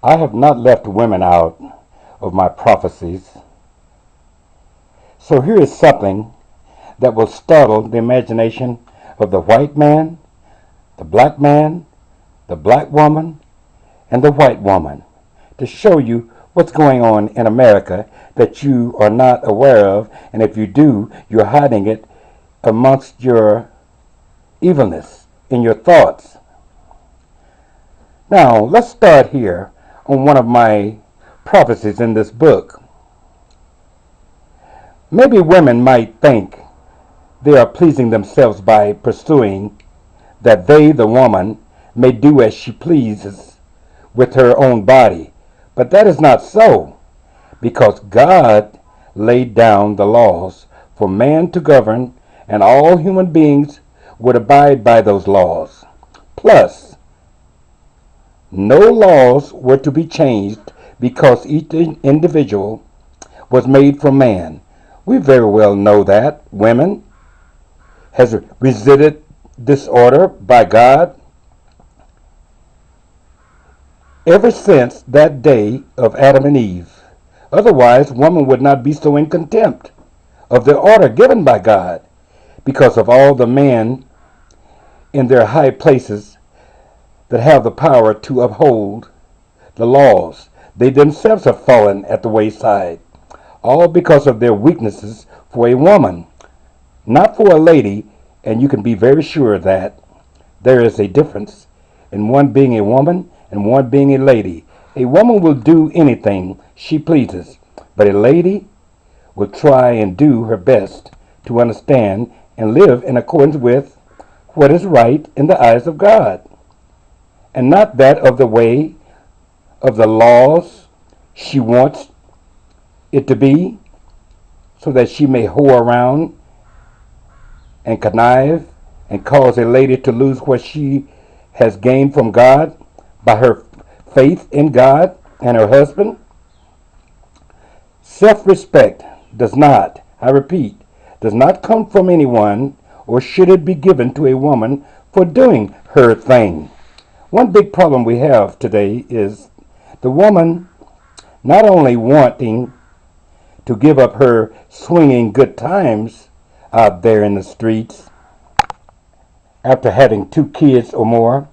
I have not left women out of my prophecies. So here is something that will startle the imagination of the white man, the black man, the black woman, and the white woman to show you what's going on in America that you are not aware of, and if you do, you're hiding it amongst your evilness in your thoughts. Now, let's start here on one of my prophecies in this book. Maybe women might think they are pleasing themselves by pursuing that they, the woman, may do as she pleases with her own body. But that is not so, because God laid down the laws for man to govern, and all human beings would abide by those laws. Plus, no laws were to be changed because each individual was made from man. We very well know that women has resisted this order by God ever since that day of Adam and Eve. Otherwise, woman would not be so in contempt of the order given by God, because of all the men in their high places that have the power to uphold the laws. They themselves have fallen at the wayside, all because of their weaknesses for a woman, not for a lady, and you can be very sure that there is a difference in one being a woman and one being a lady. A woman will do anything she pleases, but a lady will try and do her best to understand and live in accordance with what is right in the eyes of God, and not that of the way of the laws she wants it to be, so that she may whore around and connive and cause a lady to lose what she has gained from God by her faith in God and her husband. Self-respect does not, I repeat, does not come from anyone, or should it be given to a woman for doing her thing. One big problem we have today is the woman not only wanting to give up her swinging good times out there in the streets after having 2 kids or more.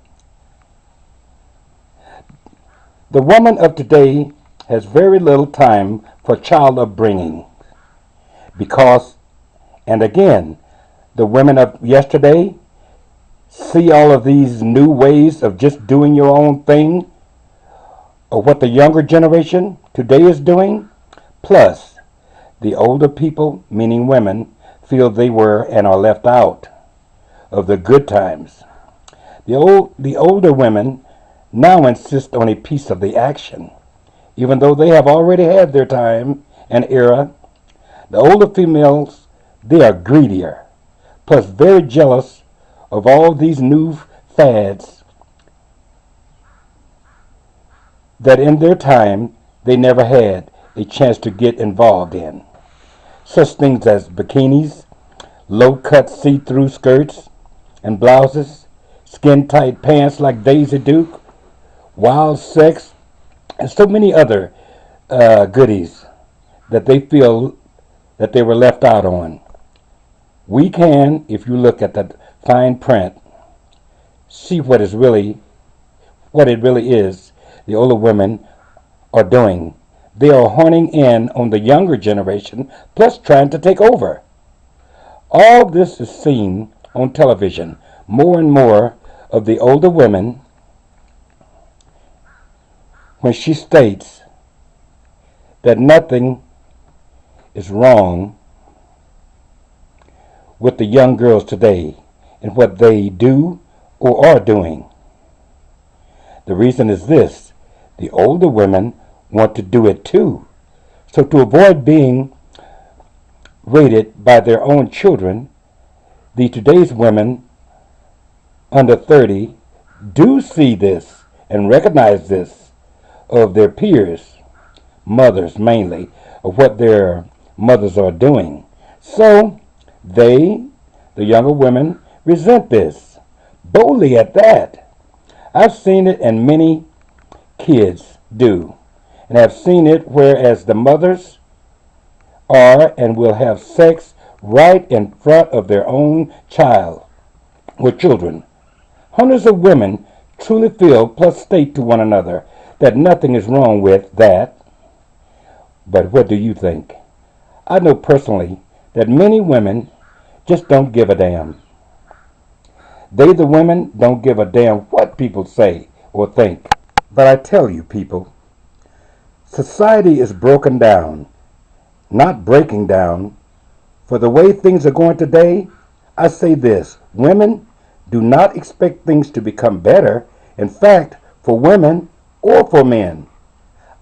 The woman of today has very little time for child upbringing because, and again, the women of yesterday see all of these new ways of just doing your own thing, or what the younger generation today is doing. Plus, the older people, meaning women, feel they were and are left out of the good times. The older women now insist on a piece of the action, even though they have already had their time and era. The older females, they are greedier, plus very jealous of all these new fads that in their time they never had a chance to get involved in. Such things as bikinis, low-cut see-through skirts and blouses, skin-tight pants like Daisy Duke, wild sex, and so many other goodies that they feel that they were left out on. We can, if you look at the fine print, see what it really is the older women are doing. They are honing in on the younger generation, plus trying to take over. All this is seen on television. More and more of the older women, when she states that nothing is wrong with the young girls today and what they do or are doing. The reason is this: the older women want to do it too. So to avoid being rated by their own children, the today's women under 30 do see this and recognize this of their peers, mothers mainly, of what their mothers are doing. So they, the younger women, resent this, boldly at that. I've seen it in many kids do, and have seen it, whereas the mothers are and will have sex right in front of their own child or children. Hundreds of women truly feel plus state to one another that nothing is wrong with that. But what do you think? I know personally that many women just don't give a damn. They, the women, don't give a damn what people say or think. But I tell you, people, society is broken down, not breaking down. For the way things are going today, I say this: women, do not expect things to become better. In fact, for women or for men,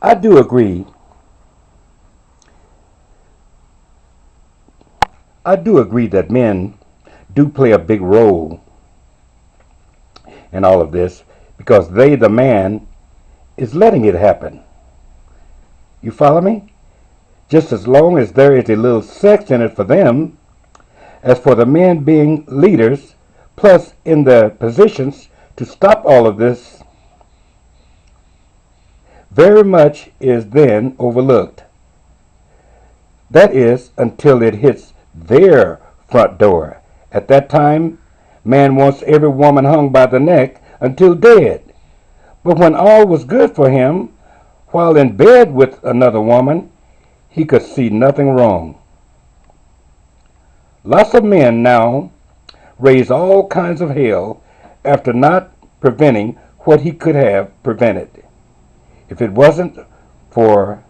I do agree. I do agree that men do play a big role in all of this because they, the man, is letting it happen. You follow me? Just as long as there is a little sex in it for them. As for the men being leaders, plus in the positions to stop all of this, very much is then overlooked. That is, until it hits their front door. At that time, man wants every woman hung by the neck until dead. But when all was good for him, while in bed with another woman, he could see nothing wrong. Lots of men now raise all kinds of hell after not preventing what he could have prevented, if it wasn't for,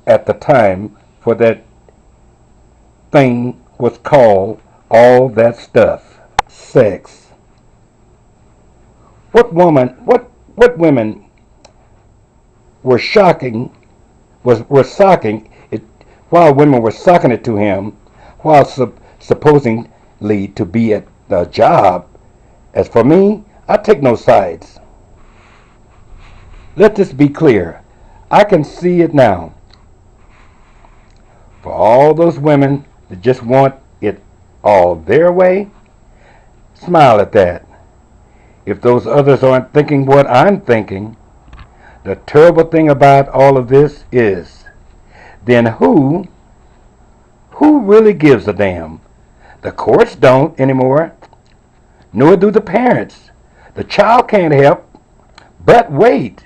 at the time, for that thing was called all that stuff, sex. What women were socking it, while women were socking it to him, while supposedly to be at the job. As for me, I take no sides. Let this be clear. I can see it now. For all those women that just want it all their way, smile at that. If those others aren't thinking what I'm thinking, the terrible thing about all of this is, then who really gives a damn? The courts don't anymore, nor do the parents. The child can't help. But wait,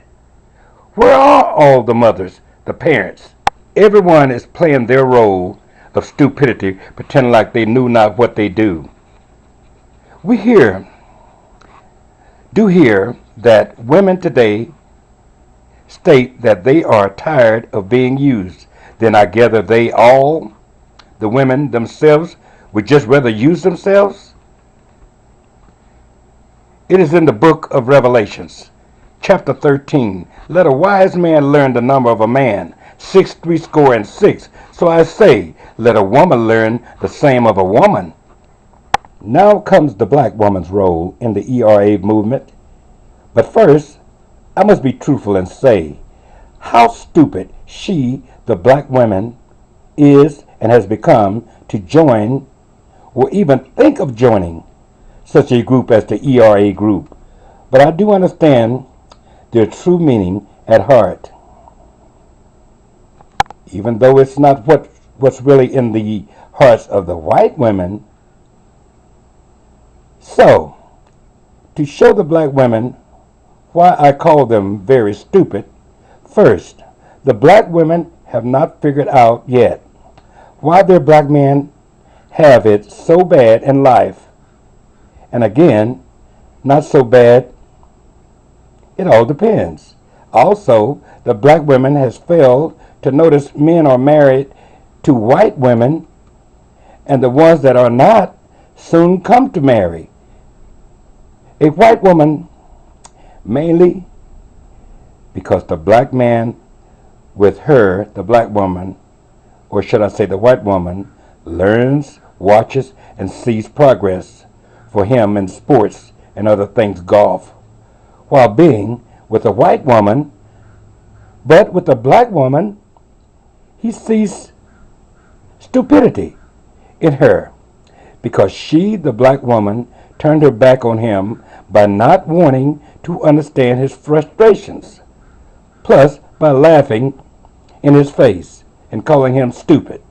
where are all the mothers, the parents? Everyone is playing their role of stupidity, pretending like they knew not what they do. We do hear that women today state that they are tired of being used. Then I gather they all, the women themselves, would just rather use themselves? It is in the book of Revelations, chapter 13. Let a wise man learn the number of a man, 666. So I say, let a woman learn the same of a woman. Now comes the black woman's role in the ERA movement. But first, I must be truthful and say how stupid she, the black woman, is and has become to join or even think of joining such a group as the ERA group. But I do understand their true meaning at heart. Even though it's not what's really in the hearts of the white women. So, to show the black women why I call them very stupid, first, the black women have not figured out yet why their black men have it so bad in life. And again, not so bad. It all depends. Also, the black women has failed to notice men are married to white women, and the ones that are not soon come to marry a white woman, mainly because the black man with her, the black woman, or should I say the white woman, learns, watches, and sees progress for him in sports and other things, golf, while being with a white woman. But with a black woman, he sees stupidity in her because she, the black woman, turned her back on him by not wanting to understand his frustrations. plus by laughing in his face and calling him stupid.